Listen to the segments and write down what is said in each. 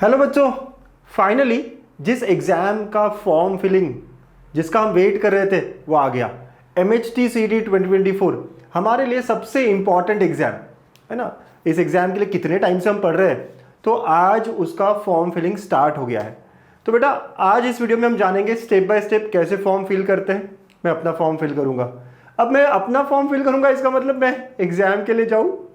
Hello बच्चों, finally जिस exam का फॉर्म फिलिंग जिसका हम वेट कर रहे थे वो आ गया। MHTCT 2024 हमारे लिए सबसे इम्पॉर्टेंट एग्ज़ाम है ना। इस एग्ज़ाम के लिए कितने टाइम से हम पढ़ रहे हैं, तो आज उसका फॉर्म फिलिंग स्टार्ट हो गया है। तो बेटा आज इस वीडियो में हम जानेंगे स्टेप बाय स्टेप कैसे फॉर्म फिल करते हैं। मैं अपना फॉर्म फिल करूँगा। अब मैं अपना फॉर्म फिल करूँगा, इसका मतलब मैं एग्ज़ाम के लिए जाऊँ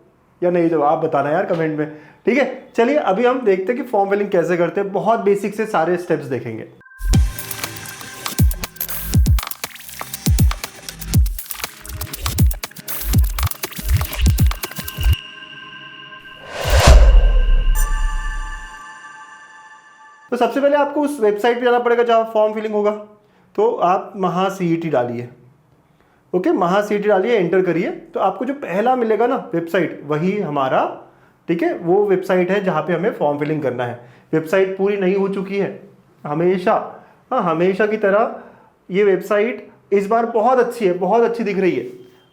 या नहीं जाओ, आप बताना यार कमेंट में। ठीक है, चलिए अभी हम देखते हैं कि फॉर्म फिलिंग कैसे करते हैं। बहुत बेसिक से सारे स्टेप्स देखेंगे। तो सबसे पहले आपको उस वेबसाइट पे जाना पड़ेगा जहाँ फॉर्म फिलिंग होगा। तो आप MahaCET डालिए। ओके, MahaCET डालिए, एंटर करिए, तो आपको जो पहला मिलेगा ना वेबसाइट, वही हमारा, ठीक है, वो वेबसाइट है जहाँ पे हमें फॉर्म फिलिंग करना है। वेबसाइट पूरी नहीं हो चुकी है हमेशा, हाँ हमेशा की तरह ये वेबसाइट इस बार बहुत अच्छी है, बहुत अच्छी दिख रही है।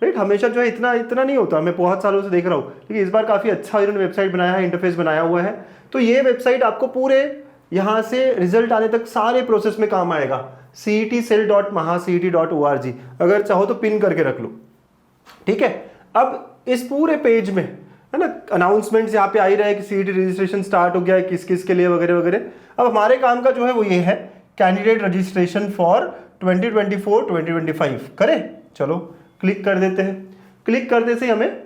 राइट, हमेशा जो है इतना इतना नहीं होता, मैं बहुत सालों से देख रहा हूँ, लेकिन इस बार काफ़ी अच्छा इन्होंने वेबसाइट बनाया है, इंटरफेस बनाया हुआ है। तो ये वेबसाइट आपको पूरे यहाँ से रिजल्ट आने तक सारे प्रोसेस में काम आएगा। cetcell.mahaCET.org, अगर चाहो तो पिन करके रख लो। ठीक है, अब इस पूरे पेज में है ना अनाउंसमेंट्स यहाँ पे आ ही रहा है कि सीईटी रजिस्ट्रेशन स्टार्ट हो गया है, किस किस के लिए वगैरह वगैरह। अब हमारे काम का जो है वो ये है, कैंडिडेट रजिस्ट्रेशन फॉर 2024-2025 करें। चलो क्लिक कर देते हैं। क्लिक करने से हमें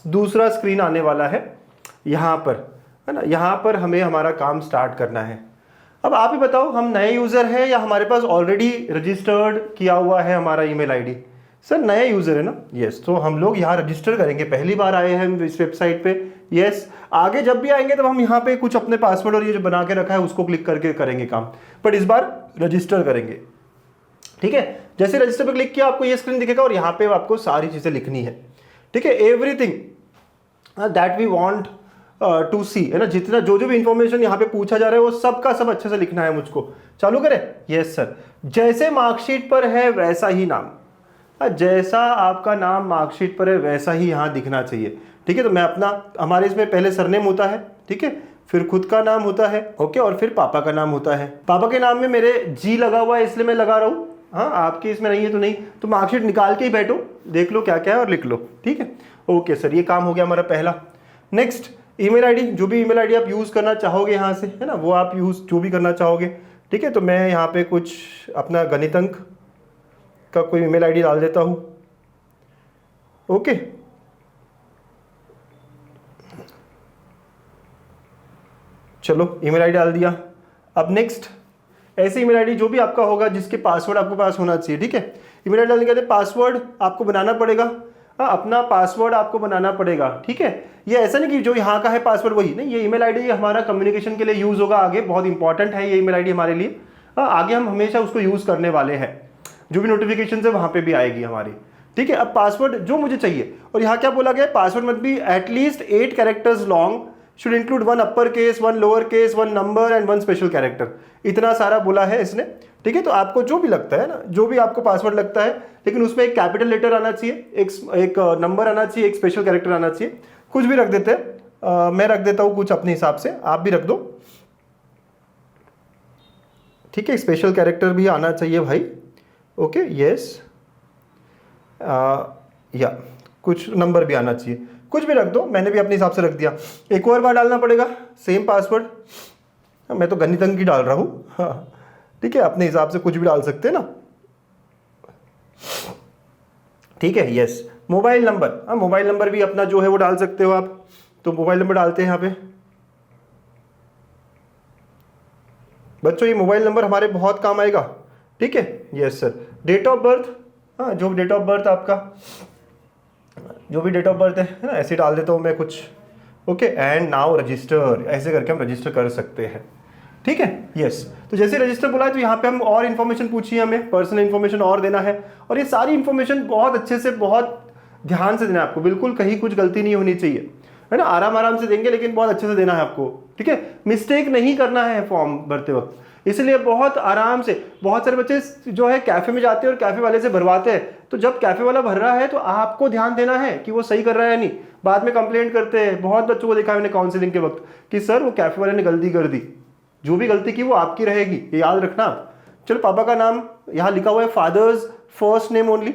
दूसरा स्क्रीन आने वाला है यहाँ पर, है ना। यहाँ पर हमें हमारा काम स्टार्ट करना है। अब आप ही बताओ, हम नए यूज़र हैं या हमारे पास ऑलरेडी रजिस्टर्ड किया हुआ है हमारा ईमेल आईडी। सर नए यूज़र है ना, यस। तो हम लोग यहाँ रजिस्टर करेंगे, पहली बार आए हैं हम इस वेबसाइट पे, यस। आगे जब भी आएंगे तब हम यहाँ पे कुछ अपने पासवर्ड और ये जो बना के रखा है उसको क्लिक करके करेंगे काम, बट इस बार रजिस्टर करेंगे। ठीक है, जैसे रजिस्टर पे क्लिक किया आपको ये स्क्रीन दिखेगा और यहाँ पे आपको सारी चीज़ें लिखनी है। ठीक है, everything that we want to see, है ना, जितना जो जो भी इंफॉर्मेशन यहाँ पे पूछा जा रहा है वो सब का सब अच्छे से लिखना है मुझको। चालू करें, यस सर। जैसे मार्कशीट पर है वैसा ही नाम, जैसा आपका नाम मार्कशीट पर है वैसा ही यहाँ दिखना चाहिए। ठीक है, तो मैं अपना, हमारे इसमें पहले सरनेम होता है, ठीक है, फिर खुद का नाम होता है, ओके, और फिर पापा का नाम होता है। पापा के नाम में मेरे जी लगा हुआ है इसलिए मैं लगा रहा हूँ, हाँ आपके इसमें नहीं है तो नहीं, तो मार्कशीट निकाल के ही बैठो, देख लो क्या क्या है और लिख लो। ठीक है, ओके सर, ये काम हो गया हमारा पहला। नेक्स्ट, ईमेल आईडी, जो भी ईमेल आईडी आप यूज़ करना चाहोगे यहाँ से, है ना, वो आप यूज़ जो भी करना चाहोगे। ठीक है, तो मैं यहाँ पे कुछ अपना गणितंक का कोई ईमेल आईडी डाल देता हूँ। ओके, चलो ईमेल आईडी डाल दिया। अब नेक्स्ट, ऐसे ईमेल आईडी जो भी आपका होगा जिसके पासवर्ड आपके पास होना चाहिए। ठीक है, ईमेल आईडी डालने के बाद पासवर्ड आपको बनाना पड़ेगा, अपना पासवर्ड आपको बनाना पड़ेगा। ठीक है, ये ऐसा नहीं कि जो यहाँ का है पासवर्ड वही नहीं, ये ईमेल आईडी हमारा कम्युनिकेशन के लिए यूज़ होगा आगे, बहुत इंपॉर्टेंट है ये ईमेल आईडी हमारे लिए। आगे हम हमेशा उसको यूज़ करने वाले हैं, जो भी नोटिफिकेशन है वहाँ पे भी आएगी हमारी। ठीक है, अब पासवर्ड जो मुझे चाहिए, और यहाँ क्या बोला गया, पासवर्ड मत be at least 8 characters long, should include 1 upper case, 1 lower case, 1 number and 1 special character. इतना सारा बोला है इसने। ठीक है, तो आपको जो भी लगता है ना, जो भी आपको पासवर्ड लगता है, लेकिन उसमें एक कैपिटल लेटर आना चाहिए, एक नंबर आना चाहिए, एक स्पेशल कैरेक्टर आना चाहिए। कुछ भी रख देते हैं, मैं रख देता हूँ कुछ अपने हिसाब से, आप भी रख दो। ठीक है, स्पेशल कैरेक्टर भी आना चाहिए भाई। ओके, यस, या कुछ नंबर भी आना चाहिए, कुछ भी रख दो, मैंने भी अपने हिसाब से रख दिया। एक और बार डालना पड़ेगा सेम पासवर्ड, मैं तो गणितंक की डाल रहा हूँ, हाँ ठीक है, अपने हिसाब से कुछ भी डाल सकते हैं ना। ठीक है, यस। मोबाइल नंबर, हाँ मोबाइल नंबर भी अपना जो है वो डाल सकते हो आप, तो मोबाइल नंबर डालते हैं यहाँ पे। बच्चों ये मोबाइल नंबर हमारे बहुत काम आएगा। ठीक है, yes sir. Date of birth, हाँ जो डेट ऑफ बर्थ आपका, जो भी डेट ऑफ बर्थ है ना, ऐसे डाल देता हूँ मैं कुछ। ओके, एंड नाउ रजिस्टर, ऐसे करके हम रजिस्टर कर सकते हैं। ठीक है, यस। तो जैसे रजिस्टर बोला है तो यहाँ पे हम और इन्फॉर्मेशन पूछी है, हमें पर्सनल इन्फॉर्मेशन और देना है, और ये सारी इन्फॉर्मेशन बहुत अच्छे से, बहुत ध्यान से देना है आपको, बिल्कुल कहीं कुछ गलती नहीं होनी चाहिए, है ना। आराम आराम से देंगे लेकिन बहुत अच्छे से देना है आपको। ठीक है, मिस्टेक नहीं करना है फॉर्म भरते वक्त, इसलिए बहुत आराम से। बहुत सारे बच्चे जो है कैफ़े में जाते हैं और कैफ़े वाले से भरवाते हैं, तो जब कैफे वाला भर रहा है तो आपको ध्यान देना है कि वो सही कर रहा है या नहीं। बाद में कंप्लेंट करते हैं, बहुत बच्चों को देखा मैंने काउंसलिंग के वक्त कि सर वो कैफे वाले ने गलती कर दी। जो भी गलती की वो आपकी रहेगी, ये याद रखना। चलो पापा का नाम यहाँ लिखा हुआ है फादर्स फर्स्ट नेम ओनली,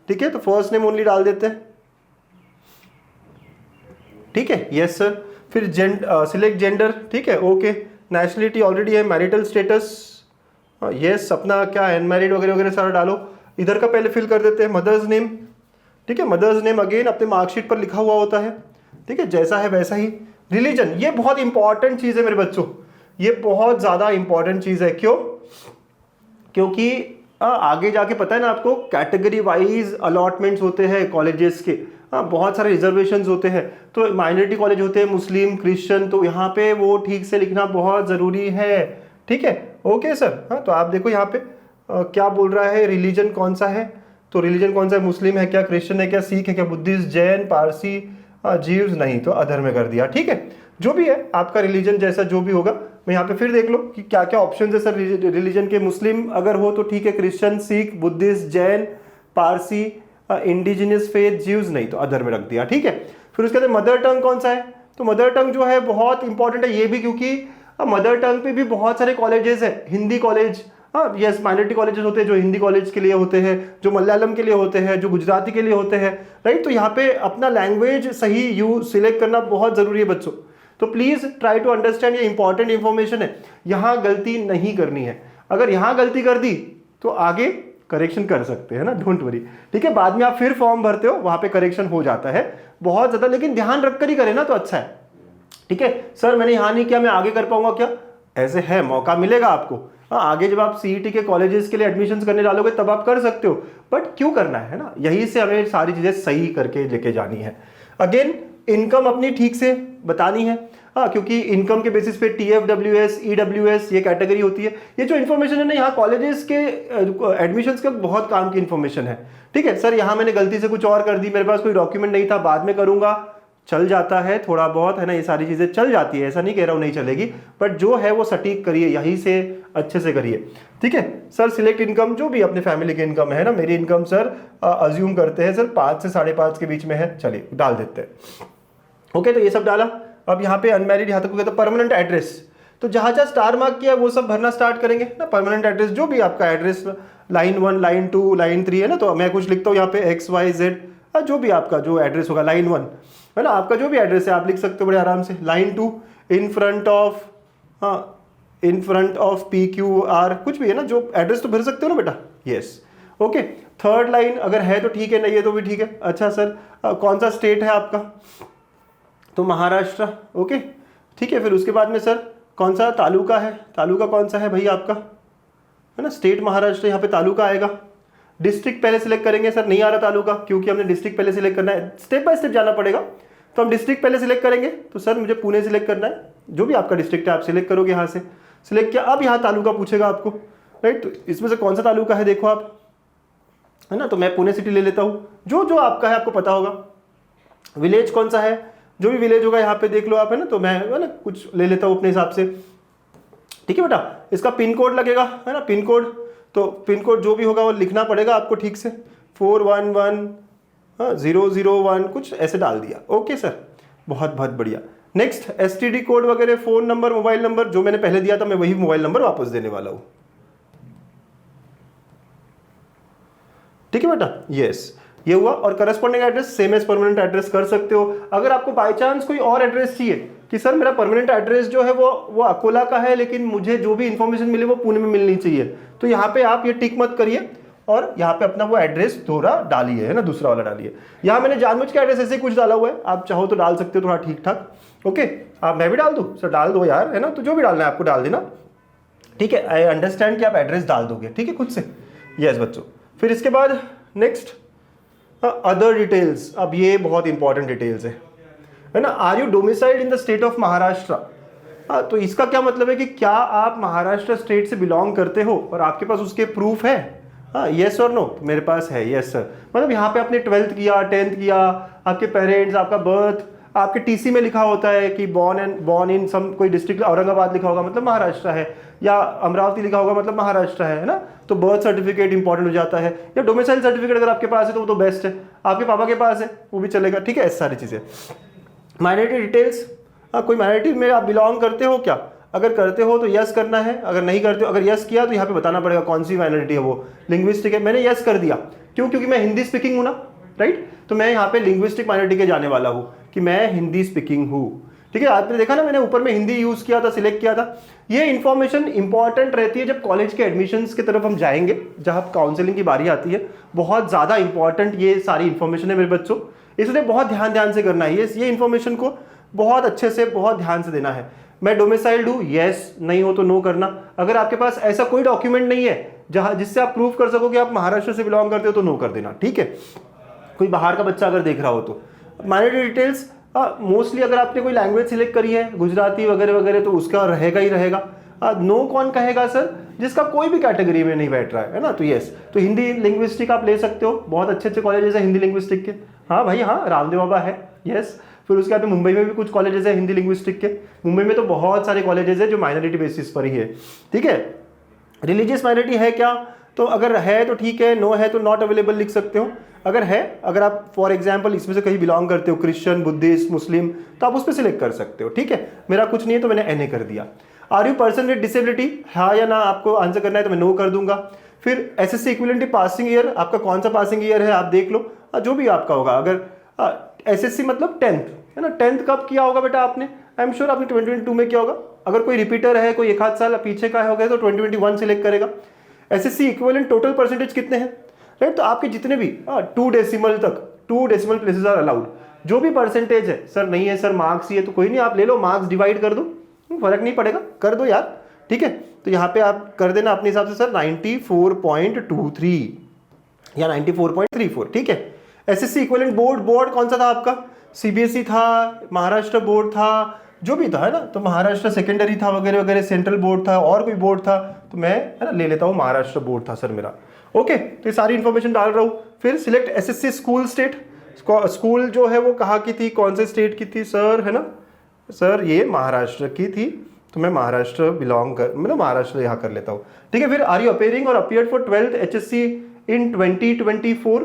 ठीक है, तो फर्स्ट नेम ओनली डाल देते हैं, ठीक है, यस सर। फिर सिलेक्ट जेंडर, ठीक है, ओके। नेशनलिटी ऑलरेडी है, मैरिटल स्टेटस यस, अपना क्या अनमैरिड वगैरह वगैरह सारा डालो। इधर का पहले फिल कर देते हैं मदर्स नेम, ठीक है, मदर्स नेम अगेन अपने मार्कशीट पर लिखा हुआ होता है, ठीक है, जैसा है वैसा ही। रिलीजन, ये बहुत इंपॉर्टेंट चीज है मेरे बच्चों, ये बहुत ज्यादा इंपॉर्टेंट चीज है। क्यों? क्योंकि आगे जाके पता है ना आपको, कैटेगरी वाइज अलॉटमेंट्स होते हैं कॉलेजेस के, बहुत सारे रिजर्वेशंस होते हैं। तो माइनॉरिटी कॉलेज होते हैं, मुस्लिम, क्रिश्चियन, तो यहाँ पे वो ठीक से लिखना बहुत ज़रूरी है, ठीक है, ओके सर। हाँ, तो आप देखो यहाँ पे क्या बोल रहा है, रिलीजन कौन सा है, तो रिलीजन कौन सा है, मुस्लिम है क्या, क्रिश्चियन है क्या, सिख है क्या, बुद्धिस्ट, जैन, पारसी, जीव्स नहीं तो अदर में कर दिया, ठीक है। जो भी है आपका रिलीजन जैसा जो भी होगा, मैं यहाँ पे फिर देख लो कि क्या क्या ऑप्शन है सर रिलीजन के। मुस्लिम अगर हो तो ठीक है, Christian, Sikh, Buddhist, Jain, Parsi, indigenous faith, Jews नहीं तो अदर में रख दिया, ठीक है। फिर उसके बाद मदर टंग कौन सा है, तो मदर टंग जो है बहुत इंपॉर्टेंट है ये भी, क्योंकि मदर टंग पे भी बहुत सारे कॉलेजेस है, हिंदी कॉलेज, हाँ यस, माइनॉरिटी कॉलेजेस होते हैं जो हिंदी कॉलेज के लिए होते हैं, जो मलयालम के लिए होते हैं, जो गुजराती के लिए होते हैं, राइट। तो यहाँ पे अपना लैंग्वेज सही यू सिलेक्ट करना बहुत जरूरी है बच्चों। तो प्लीज ट्राई टू अंडरस्टैंड, ये इंपॉर्टेंट इंफॉर्मेशन है, यहाँ गलती नहीं करनी है। अगर यहाँ गलती कर दी तो आगे करेक्शन कर सकते हैं ना, डोंट वरी, ठीक है। बाद में आप फिर फॉर्म भरते हो, वहां पे करेक्शन हो जाता है बहुत ज्यादा, लेकिन ध्यान रखकर ही करें ना तो अच्छा है, ठीक है। सर मैंने यहाँ नहीं किया, मैं आगे कर पाऊंगा क्या, ऐसे है, मौका मिलेगा आपको। हाँ, आगे जब आप सीईटी के कॉलेजेस के लिए एडमिशंस करने डालोगे तब आप कर सकते हो, बट क्यों करना है ना, यहीं से हमें सारी चीजें सही करके लेके जानी है। अगेन इनकम अपनी ठीक से बतानी है, हाँ, क्योंकि इनकम के बेसिस पे TFWS, EWS ये कैटेगरी होती है। ये जो इन्फॉर्मेशन है ना यहाँ कॉलेजेस के एडमिशंस का बहुत काम की इन्फॉर्मेशन है, ठीक है। सर यहाँ मैंने गलती से कुछ और कर दी, मेरे पास कोई डॉक्यूमेंट नहीं था, बाद में करूंगा, चल जाता है थोड़ा बहुत, है ना, ये सारी चीजें चल जाती है, ऐसा नहीं कह रहा हूँ नहीं चलेगी, बट जो है वो सटीक करिए, यहीं से अच्छे से करिए, ठीक है। सर सिलेक्ट इनकम, जो भी अपने फैमिली की इनकम है ना, मेरी इनकम सर अज्यूम करते हैं सर 5 से 5.5 के बीच में है, चलिए डाल देते हैं, ओके। तो ये सब डाला। अब यहाँ पे अनमैरिड यहाँ तक हो गया, तो परमानेंट एड्रेस, तो जहाँ जहाँ स्टार मार्क किया वो सब भरना स्टार्ट करेंगे ना। परमानेंट एड्रेस जो भी आपका एड्रेस, लाइन 1, लाइन 2, लाइन 3 है ना, तो मैं कुछ लिखता हूँ यहाँ पे XYZ, जो भी आपका जो एड्रेस होगा, लाइन 1 है ना, आपका जो भी एड्रेस है आप लिख सकते हो बड़े आराम से। लाइन 2 इन फ्रंट ऑफ, हाँ, इन फ्रंट ऑफ PQR, कुछ भी है ना, जो एड्रेस तो भर सकते हो ना बेटा, यस, ओके। थर्ड लाइन अगर है तो ठीक है, नहीं है तो भी ठीक है। अच्छा सर कौन सा स्टेट है आपका, तो महाराष्ट्र, ओके, ठीक है। फिर उसके बाद में सर कौन सा तालुका है, तालुका कौन सा है भाई आपका, है ना, स्टेट महाराष्ट्र, यहाँ पे तालुका आएगा। डिस्ट्रिक्ट पहले सिलेक्ट करेंगे, सर नहीं आ रहा तालुका, क्योंकि हमने डिस्ट्रिक्ट पहले सिलेक्ट करना है, स्टेप बाय स्टेप जाना पड़ेगा, तो हम डिस्ट्रिक्ट पहले सिलेक्ट करेंगे। तो सर मुझे पुणे सिलेक्ट करना है, जो भी आपका डिस्ट्रिक्ट है आप सिलेक्ट करोगे, यहाँ से सिलेक्ट किया। अब यहाँ तालुका पूछेगा आपको, राइट, तो इसमें से कौन सा तालुका है देखो आप, है ना, तो मैं पुणे सिटी ले लेता हूँ, जो जो आपका है आपको पता होगा। विलेज कौन सा है, जो भी विलेज होगा यहाँ पे देख लो आप, है ना, तो मैं है ना कुछ ले लेता हूँ अपने हिसाब से, ठीक है बेटा। इसका पिन कोड लगेगा, है ना, पिन कोड, तो पिन कोड जो भी होगा वो लिखना पड़ेगा आपको ठीक से, 411-001 कुछ ऐसे डाल दिया, ओके सर, बहुत बहुत बढ़िया। नेक्स्ट STD कोड वगैरह, फोन नंबर, मोबाइल नंबर जो मैंने पहले दिया था मैं वही मोबाइल नंबर वापस देने वाला हूँ, ठीक है बेटा, यस, ये हुआ। और corresponding address same as permanent address कर सकते हो। अगर आपको बाय चांस कोई और एड्रेस चाहिए कि सर मेरा परमानेंट एड्रेस जो है वो अकोला का है, लेकिन मुझे जो भी इंफॉर्मेशन मिले वो पुणे में मिलनी चाहिए, तो यहाँ पे आप ये टिक मत करिए और यहाँ पे अपना वो एड्रेस दोहरा डालिए, है ना, दूसरा वाला डालिए। यहाँ मैंने जानबूझ के एड्रेस ऐसे कुछ डाला हुआ है, आप चाहो तो डाल सकते हो थोड़ा ठीक ठाक, ओके। आप मैं भी डाल दूँ सर, डाल दो यार, है ना, तो जो भी डालना है आपको डाल देना, ठीक है। आई अंडरस्टैंड कि आप एड्रेस डाल दोगे, ठीक है, खुद से, यस बच्चों। फिर इसके बाद नेक्स्ट अदर डिटेल्स, अब ये बहुत इंपॉर्टेंट डिटेल्स है ना। Are you domiciled in the state of Maharashtra, तो इसका क्या मतलब है कि क्या आप महाराष्ट्र स्टेट से बिलोंग करते हो और आपके पास उसके प्रूफ है, येस और नो, मेरे पास है, यस सर। मतलब यहाँ पे आपने 12th किया, 10th किया, आपके पेरेंट्स, आपका बर्थ, आपके टीसी में लिखा होता है कि बॉर्न इन सम कोई डिस्ट्रिक्ट, औरंगाबाद लिखा होगा मतलब महाराष्ट्र है, या अमरावती लिखा होगा मतलब महाराष्ट्र है ना, तो बर्थ सर्टिफिकेट इंपॉर्टेंट हो जाता है, या डोमिसाइल सर्टिफिकेट अगर आपके पास है तो वो तो बेस्ट है, आपके पापा के पास है वो भी चलेगा, ठीक है, ऐसी सारी चीज़ें। माइनॉरिटी डिटेल्स, कोई माइनॉरिटी में आप बिलोंग करते हो क्या, अगर करते हो तो यस करना है, अगर नहीं करते हो, अगर यस किया तो यहाँ पे बताना पड़ेगा कौन सी माइनॉरिटी है वो। लिंग्विस्टिक है, मैंने यस कर दिया, क्यों, क्योंकि मैं हिंदी स्पीकिंग हूँ ना, राइट, तो मैं यहाँ पे लिंग्विस्टिक माइनॉरिटी के जाने वाला हूँ कि मैं हिंदी स्पीकिंग हूँ, ठीक है। आपने देखा ना मैंने ऊपर में हिंदी यूज किया था, सिलेक्ट किया था। ये इन्फॉर्मेशन इंपॉर्टेंट रहती है जब कॉलेज के एडमिशन्स की तरफ हम जाएंगे, जहाँ काउंसलिंग की बारी आती है, बहुत ज़्यादा इंपॉर्टेंट ये सारी इन्फॉर्मेशन है मेरे बच्चों, इसलिए बहुत ध्यान से करना है ये इन्फॉर्मेशन को बहुत अच्छे से, बहुत ध्यान से देना है। मैं डोमिसाइल्ड हूँ, यस, नहीं हो तो नो करना। अगर आपके पास ऐसा कोई डॉक्यूमेंट नहीं है जहाँ जिससे आप प्रूव कर सको कि आप महाराष्ट्र से बिलोंग करते हो तो नो कर देना, ठीक है। कोई बाहर का बच्चा अगर देख रहा हो तो माइनॉरिटी डिटेल्स मोस्टली अगर आपने कोई लैंग्वेज सिलेक्ट करी है गुजराती वगैरह वगैरह तो उसका रहेगा ही रहेगा। नो कौन कहेगा सर, जिसका कोई भी कैटेगरी में नहीं बैठ रहा है ना, तो यस। तो हिंदी लिंग्विस्टिक आप ले सकते हो, बहुत अच्छे अच्छे कॉलेजेस है हिंदी लिंग्विस्टिक के, हाँ भाई हाँ, रामदेव बाबा है, यस। फिर उसके बाद मुंबई में भी कुछ कॉलेजेस है हिंदी लिंग्विस्टिक के, मुंबई में तो बहुत सारे कॉलेजेस है जो माइनॉरिटी बेसिस पर ही है, ठीक है। रिलीजियस माइनॉरिटी है क्या, तो अगर है तो ठीक है, नो है तो नॉट अवेलेबल लिख सकते हो। अगर है, अगर आप फॉर एग्जांपल इसमें से कहीं बिलोंग करते हो, क्रिश्चियन, बुद्धिस्ट, मुस्लिम, तो आप उस पर सिलेक्ट कर सकते हो, ठीक है। मेरा कुछ नहीं है तो मैंने एनए कर दिया। Are you person with disability, हाँ या ना आपको आंसर करना है तो मैं नो कर दूंगा। फिर एसएससी इक्विवेलेंट पासिंग ईयर, आपका कौन सा पासिंग ईयर है आप देख लो, जो भी आपका होगा। अगर एसएससी मतलब 10th है ना, 10th कब किया होगा बेटा आपने, आई एम श्योर आपने 2022 में किया होगा। अगर कोई रिपीटर है, कोई एक आध साल पीछे का हो गया तो 2021 सिलेक्ट करेगा। एसएससी इक्विवेलेंट टोटल परसेंटेज कितने हैं, राइट, तो आपके जितने भी 2 डेसिमल तक, 2 डेसिमल प्लेसेस आर अलाउड, जो भी परसेंटेज है। सर नहीं है सर मार्क्स ही है, तो कोई नहीं, आप ले लो, मार्क्स डिवाइड कर दो, फर्क नहीं पड़ेगा, कर दो यार, ठीक है। तो यहाँ पे आप कर देना अपने हिसाब से सर 94.23 या 94.34, ठीक है। एसएससी इक्विवेलेंट बोर्ड कौन सा था आपका, सीबीएसई था, महाराष्ट्र बोर्ड था, जो भी था है ना, तो महाराष्ट्र सेकेंडरी था वगैरह वगैरह, सेंट्रल बोर्ड था और कोई बोर्ड था, तो मैं है ना ले लेता हूँ महाराष्ट्र बोर्ड था सर मेरा, ओके। तो ये सारी इन्फॉर्मेशन डाल रहा हूँ। फिर select SSC school state, school जो है वो कहाँ की थी, कौन से स्टेट की थी सर, है ना सर ये महाराष्ट्र की थी, तो मैं महाराष्ट्र मतलब महाराष्ट्र यहाँ कर लेता हूँ, ठीक है। फिर आर यू अपेयरिंग और अपियर्ड फॉर 12th एचएससी इन 2024,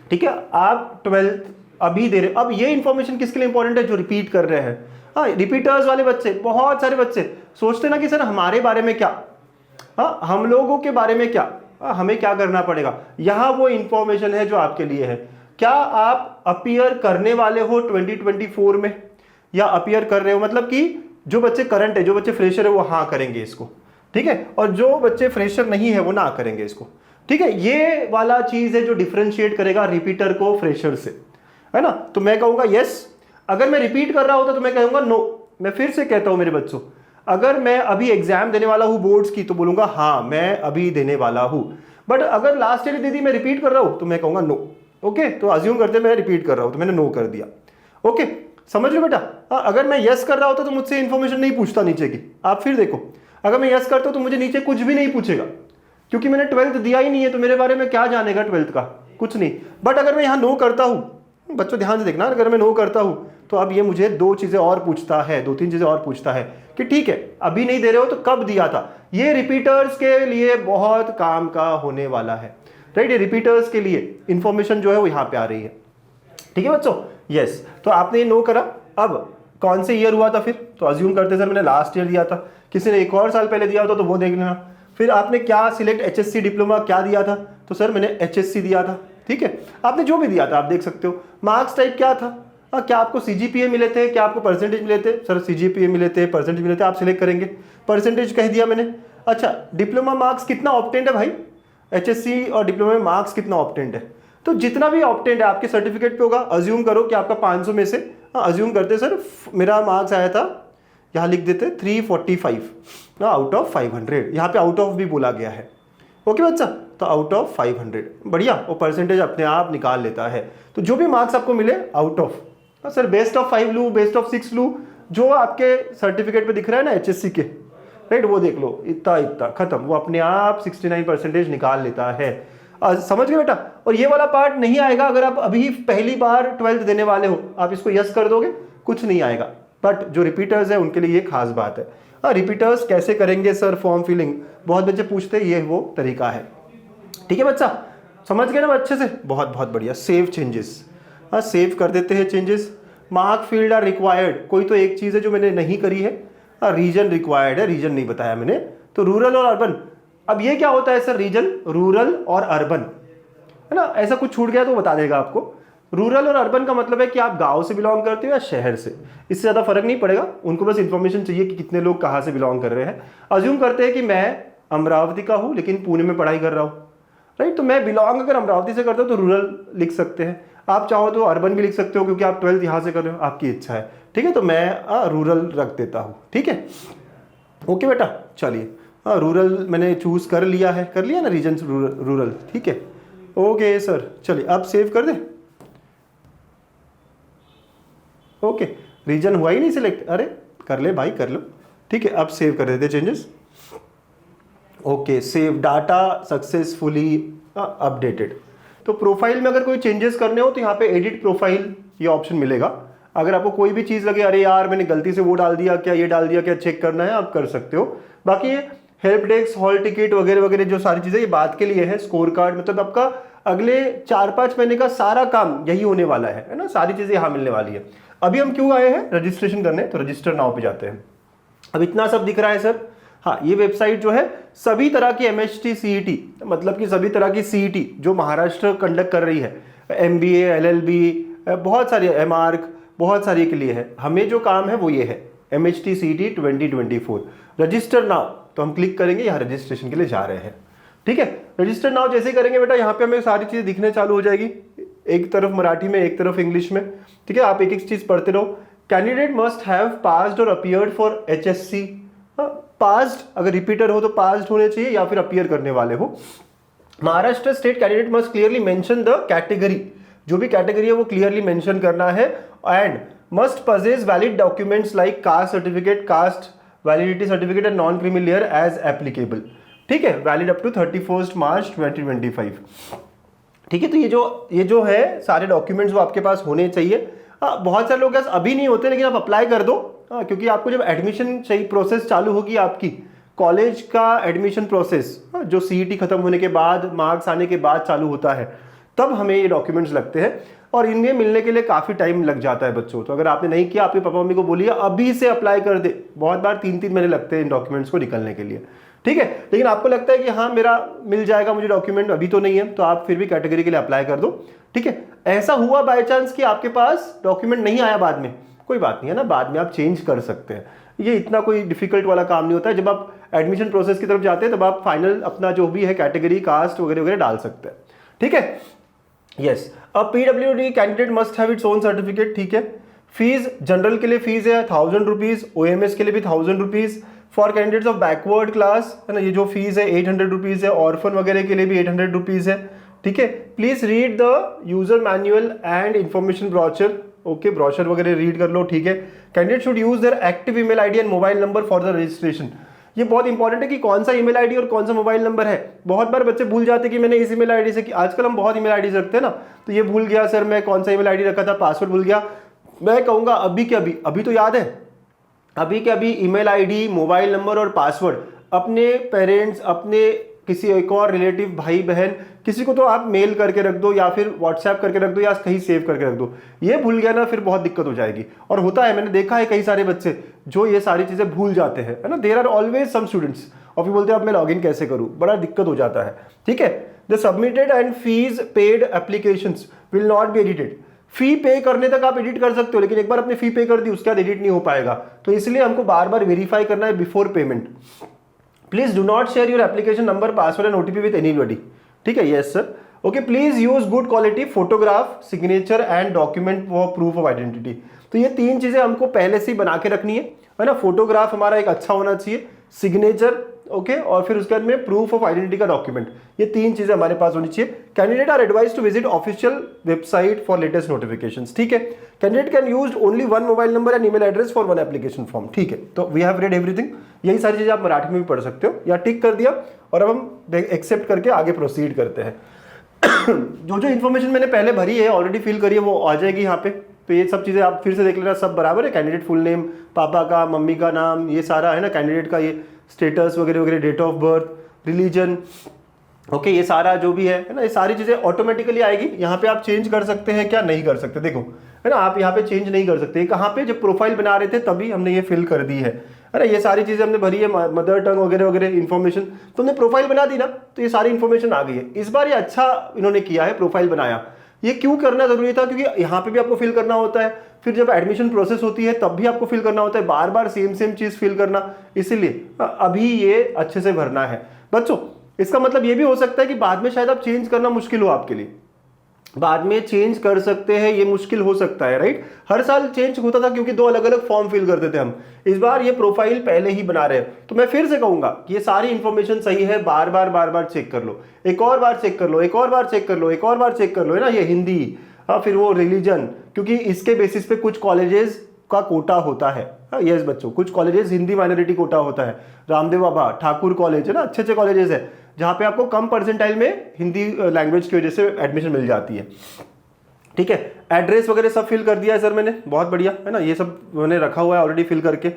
ठीक है, आप 12th अभी दे रहे। अब ये इन्फॉर्मेशन किसके लिए इंपॉर्टेंट है, जो रिपीट कर रहे हैं, हाँ रिपीटर्स वाले बच्चे, बहुत सारे बच्चे सोचते ना कि सर हमारे बारे में क्या, हाँ हम लोगों के बारे में क्या, हमें क्या करना पड़ेगा। यहाँ वो इंफॉर्मेशन है जो आपके लिए है। क्या आप अपीयर करने वाले हो 2024 में, या अपीयर कर रहे हो, मतलब कि जो बच्चे करंट है, जो बच्चे फ्रेशर है वो हाँ करेंगे इसको, ठीक है, और जो बच्चे फ्रेशर नहीं है वो ना करेंगे इसको, ठीक है। ये वाला चीज है जो डिफरेंशिएट करेगा रिपीटर को फ्रेशर से, है ना। तो मैं कहूंगा यस, अगर मैं रिपीट कर रहा होता तो मैं कहूंगा नो। मैं फिर से कहता हूं मेरे बच्चों, अगर मैं अभी एग्जाम देने वाला हूं बोर्ड्स की तो बोलूंगा हाँ मैं अभी देने वाला हूं, बट अगर लास्ट ईयर दीदी मैं रिपीट कर रहा हूं तो मैं कहूंगा नो, ओके। तो अज्यूम करते मैं रिपीट कर रहा हूं तो मैंने नो कर दिया, ओके, समझ लो बेटा। अगर मैं यस कर रहा होता तो मुझसे इन्फॉर्मेशन नहीं पूछता नीचे की, आप फिर देखो, अगर मैं यस करता हूं तो मुझे नीचे कुछ भी नहीं पूछेगा, क्योंकि मैंने 12th दिया ही नहीं है, तो मेरे बारे में क्या जानेगा 12th का, कुछ नहीं। बट अगर मैं यहाँ नो करता हूँ, बच्चों ध्यान से देखना, अगर मैं नो करता हूं तो अब ये मुझे 2 चीजें और पूछता है, 2-3 चीजें और पूछता है कि ठीक है अभी नहीं दे रहे हो तो कब दिया था। ये रिपीटर्स के लिए बहुत काम का होने वाला है, राइट। ये रिपीटर्स के लिए इंफॉर्मेशन जो है वो यहाँ पे आ रही है, ठीक है बच्चों, यस। तो आपने ये नो करा, अब कौन से ईयर हुआ था फिर, तो अज्यूम करते सर मैंने लास्ट ईयर दिया था, किसी ने एक और साल पहले दिया होता तो वो देख लेना। फिर आपने क्या सिलेक्ट एचएससी डिप्लोमा क्या दिया था, तो सर मैंने एचएससी दिया था, ठीक है। आपने जो भी दिया था आप देख सकते हो। मार्क्स टाइप क्या था, क्या आपको सीजीपीए मिले थे, क्या आपको परसेंटेज मिले थे, सर सीजीपीए मिले थे, परसेंटेज मिले थे, आप सिलेक्ट करेंगे, परसेंटेज कह दिया मैंने। अच्छा डिप्लोमा मार्क्स कितना ऑब्टेंड है भाई, एचएससी और डिप्लोमा में मार्क्स कितना ऑब्टेंड है, तो जितना भी ऑब्टेंड है आपके सर्टिफिकेट पे होगा। अज्यूम करो कि आपका 500 में से, अज्यूम करते सर मेरा मार्क्स आया था, यहाँ लिख देते 345 आउट ऑफ 500, यहाँ पे आउट ऑफ भी बोला गया है, ओके बच्चा, तो आउट ऑफ 500, बढ़िया, वो परसेंटेज अपने आप निकाल लेता है। तो जो भी मार्क्स आपको मिले out of, sir best of 5 लूँ, बेस्ट ऑफ 6 लूँ, जो आपके सर्टिफिकेट पे दिख रहा है ना एचएससी के, राइट, वो देख लो, इतना इतना खत्म, वो अपने आप 69 परसेंटेज निकाल लेता है। समझ गए बेटा। और ये वाला पार्ट नहीं आएगा अगर आप अभी पहली बार 12th देने वाले हो, आप इसको यस कर दोगे कुछ नहीं आएगा। बट जो रिपीटर्स है उनके लिए ये खास बात है। हाँ, रिपीटर्स कैसे करेंगे सर फॉर्म फिलिंग, बहुत बच्चे पूछते हैं, ये वो तरीका है। ठीक है बच्चा, समझ गए ना अच्छे से, बहुत बहुत बढ़िया। सेव चेंजेस, हाँ सेव कर देते हैं changes. Mark field are required, कोई तो एक चीज़ है जो मैंने नहीं करी है। रीजन रिक्वायर्ड है, रीजन नहीं बताया मैंने, तो रूरल और अर्बन। अब ये क्या होता है सर, रीजन, रूरल और अर्बन, है ना, ऐसा कुछ छूट गया तो बता देगा आपको। रूरल और अर्बन का मतलब है कि आप गांव से बिलोंग करते हो या शहर से, इससे ज़्यादा फर्क नहीं पड़ेगा, उनको बस इन्फॉर्मेशन चाहिए कि कितने लोग कहाँ से बिलोंग कर रहे हैं। अज्यूम करते हैं कि मैं अमरावती का हूँ लेकिन पुणे में पढ़ाई कर रहा हूँ, राइट, तो मैं बिलोंग अगर अमरावती से करता हूँ तो रूरल लिख सकते हैं, आप चाहो तो अर्बन भी लिख सकते हो क्योंकि आप 12th यहाँ से कर रहे हो, आपकी इच्छा है। ठीक है, तो मैं रूरल रख देता हूँ। ठीक है, ओके बेटा, चलिए रूरल मैंने चूज कर लिया है, कर लिया ना रीजन रूरल। ठीक है, ओके सर, चलिए अब सेव कर दे। ओके, रीजन हुआ ही नहीं सिलेक्ट, अरे कर ले भाई कर लो। ठीक है, अब सेव कर देते changes. Okay, save data successfully updated. तो प्रोफाइल में अगर कोई चेंजेस करने हो तो यहाँ पे एडिट प्रोफाइल ये ऑप्शन मिलेगा। अगर आपको कोई भी चीज़ लगे अरे यार मैंने गलती से वो डाल दिया क्या, ये डाल दिया क्या, चेक करना है आप कर सकते हो। बाकी ये हेल्प डेस्क, हॉल टिकट वगैरह वगैरह जो सारी चीज़ें ये बात के लिए है। स्कोर कार्ड मतलब आपका अगले 4-5 महीने का सारा काम यही होने वाला है ना, सारी चीज़ें यहाँ मिलने वाली है। अभी हम क्यों आए हैं, रजिस्ट्रेशन करने, तो रजिस्टर नाउ पे जाते हैं। अब इतना सब दिख रहा है सर, हाँ ये वेबसाइट जो है सभी तरह की MHT CET, मतलब कि सभी तरह की CET जो महाराष्ट्र कंडक्ट कर रही है, MBA LLB बहुत सारी, MArc बहुत सारी के लिए है। हमें जो काम है वो ये है MHT CET 2024 रजिस्टर नाउ। तो हम क्लिक करेंगे, यहाँ रजिस्ट्रेशन के लिए जा रहे हैं। ठीक है, रजिस्टर नाउ जैसे करेंगे बेटा यहाँ पे हमें सारी चीज़ें दिखने चालू हो जाएगी, एक तरफ मराठी में एक तरफ इंग्लिश में। ठीक है, आप एक एक चीज़ पढ़ते रहो। कैंडिडेट मस्ट हैव पास्ड और अपीयर्ड फॉर HSC, पास्ड अगर रिपीटर हो तो पास्ड होने चाहिए या फिर अपीयर करने वाले हो। Maharashtra state candidate must clearly mention the category, जो भी कैटेगरी है वो क्लियरली मेंशन करना है। And must possess valid documents like caste certificate, caste validity certificate and non creamy layer as applicable. ठीक है, वैलिड अप टू 31 मार्च 2025। ठीक है, तो ये जो है सारे डॉक्यूमेंट्स वो आपके पास होने चाहिए। बहुत सारे लोग अभी नहीं होते लेकिन आप अप्लाई कर दो, क्योंकि आपको जब एडमिशन चाहिए प्रोसेस चालू होगी आपकी कॉलेज का एडमिशन प्रोसेस, जो CET खत्म होने के बाद मार्क्स आने के बाद चालू होता है, तब हमें ये डॉक्यूमेंट्स लगते हैं और इनमें मिलने के लिए काफ़ी टाइम लग जाता है बच्चों। तो अगर आपने नहीं किया, आपके पापा मम्मी को बोलिए अभी से अप्लाई कर दे, बहुत बार 3-3 महीने लगते हैं इन डॉक्यूमेंट्स को निकलने के लिए। ठीक है, लेकिन आपको लगता है कि हाँ मेरा मिल जाएगा मुझे डॉक्यूमेंट, अभी तो नहीं है, तो आप फिर भी कैटेगरी के लिए अप्लाई कर दो। ठीक है, ऐसा हुआ बाय चांस कि आपके पास डॉक्यूमेंट नहीं आया बाद में, कोई बात नहीं है ना, बाद में आप चेंज कर सकते हैं, ये इतना कोई डिफिकल्ट वाला काम नहीं होता है। जब आप एडमिशन प्रोसेस की तरफ जाते हैं तब आप फाइनल अपना जो भी है कैटेगरी, कास्ट वगैरह वगैरह डाल सकते हैं। ठीक है, यस। अब PWD candidate must have its own certificate. ठीक है, फीस जनरल के लिए फीस है 1000 रुपीज, OMS के लिए भी 1000 rupees, for candidates of backward class है ना, ये जो फीस है 800 रुपीज है, ऑर्फन वगैरह के लिए भी 800 रुपीज है। ठीक है, please read the user manual and information brochure. Okay, brochure वगैरह रीड कर लो। ठीक है, candidate should use their active email ID and mobile number for the registration. ये बहुत इंपॉर्टेंट है कि कौन सा ईमेल आईडी और कौन सा मोबाइल नंबर है। बहुत बार बच्चे भूल जाते हैं कि मैंने इस ईमेल आईडी से, आजकल हम बहुत ईमेल आईडी रखते हैं ना, तो ये भूल गया सर मैं कौन सा ईमेल आईडी रखा था, पासवर्ड भूल गया। मैं कहूँगा अभी के अभी तो याद है, अभी के अभी ईमेल आईडी, मोबाइल नंबर और पासवर्ड अपने पेरेंट्स, अपने किसी एक और रिलेटिव भाई बहन किसी को तो आप मेल करके रख दो या फिर व्हाट्सएप करके रख दो या कहीं सेव करके रख दो। ये भूल गया ना फिर बहुत दिक्कत हो जाएगी। और होता है, मैंने देखा है कई सारे बच्चे जो ये सारी चीज़ें भूल जाते हैं, है ना। There are always some students और फिर बोलते हैं अब मैं लॉगिन कैसे करूँ, बड़ा दिक्कत हो जाता है। ठीक है, the submitted and fees paid applications will not be edited. Fee pay करने तक आप एडिट कर सकते हो, लेकिन एक बार आपने फी पे कर दी उसके बाद एडिट नहीं हो पाएगा, तो इसलिए हमको बार बार वेरीफाई करना है before payment. Please do not share your application number, password and OTP with anybody. ठीक है, yes sir. Okay, please use good quality photograph, signature and document for proof of identity. तो ये 3 चीजें हमको पहले से ही बना के रखनी है ना। फोटोग्राफ हमारा एक अच्छा होना चाहिए, सिग्नेचर ओके, और फिर उसके बाद में प्रूफ ऑफ आइडेंटिटी का डॉक्यूमेंट, ये 3 चीजें हमारे पास होनी चाहिए। Candidate are advise to visit official website for latest notifications. ठीक है, candidate can use only 1 mobile number and email address for 1 application form. ठीक है, तो वी हैव रेड एवरीथिंग। यही सारी चीजें आप मराठी में भी पढ़ सकते हो, या टिक कर दिया और अब हम एक्सेप्ट करके आगे प्रोसीड करते हैं। जो जो इन्फॉर्मेशन मैंने पहले भरी है, ऑलरेडी फिल करी है, वो आ जाएगी यहाँ पे। तो ये सब चीज़ें आप फिर से देख लेना, सब बराबर है। कैंडिडेट फुल नेम, पापा का, मम्मी का नाम, ये सारा है ना, कैंडिडेट का ये स्टेटस वगैरह वगैरह, date of birth, religion, okay, ये सारा जो भी है ना, ये सारी चीज़ें ऑटोमेटिकली आएगी। यहाँ पे आप चेंज कर सकते हैं क्या? नहीं कर सकते, देखो है ना, आप यहाँ पे चेंज नहीं कर सकते। कहाँ पे? जब प्रोफाइल बना रहे थे तभी हमने ये फिल कर दी है ना। ये सारी चीज़ें हमने भरी है, मदर टंग वगैरह वगैरह इन्फॉर्मेशन, तो हमने प्रोफाइल बना दी ना, तो ये सारी इन्फॉर्मेशन आ गई है। इस बार ये अच्छा इन्होंने किया है, प्रोफाइल बनाया। ये क्यों करना जरूरी था? क्योंकि यहाँ पे भी आपको फिल करना होता है, फिर जब एडमिशन प्रोसेस होती है तब भी आपको फिल करना होता है, बार बार सेम सेम चीज़ फिल करना, इसीलिए अभी ये अच्छे से भरना है बच्चों। इसका मतलब ये भी हो सकता है कि बाद में शायद आप चेंज करना मुश्किल हो आपके लिए, बाद में चेंज कर सकते हैं, ये मुश्किल हो सकता है, राइट। हर साल चेंज होता था क्योंकि 2 अलग अलग फॉर्म फिल करते थे हम, इस बार ये प्रोफाइल पहले ही बना रहे हैं। तो मैं फिर से कहूंगा कि ये सारी इंफॉर्मेशन सही है, बार बार चेक कर लो, एक और बार चेक कर लो, एक और बार चेक कर लो, एक और बार चेक कर लो, है ना। ये हिंदी, फिर वो रिलीजन, क्योंकि इसके बेसिस पे कुछ कॉलेजेस का कोटा होता है। यस बच्चों, कुछ कॉलेजेस हिंदी माइनॉरिटी कोटा होता है, रामदेव बाबा, ठाकुर कॉलेज है ना, अच्छे अच्छे कॉलेजेस है जहाँ पे आपको कम परसेंटाइल में हिंदी लैंग्वेज की वजह से एडमिशन मिल जाती है, ठीक है। एड्रेस वगैरह सब फिल कर दिया है सर मैंने, बहुत बढ़िया है ना, ये सब मैंने रखा हुआ है ऑलरेडी फिल करके,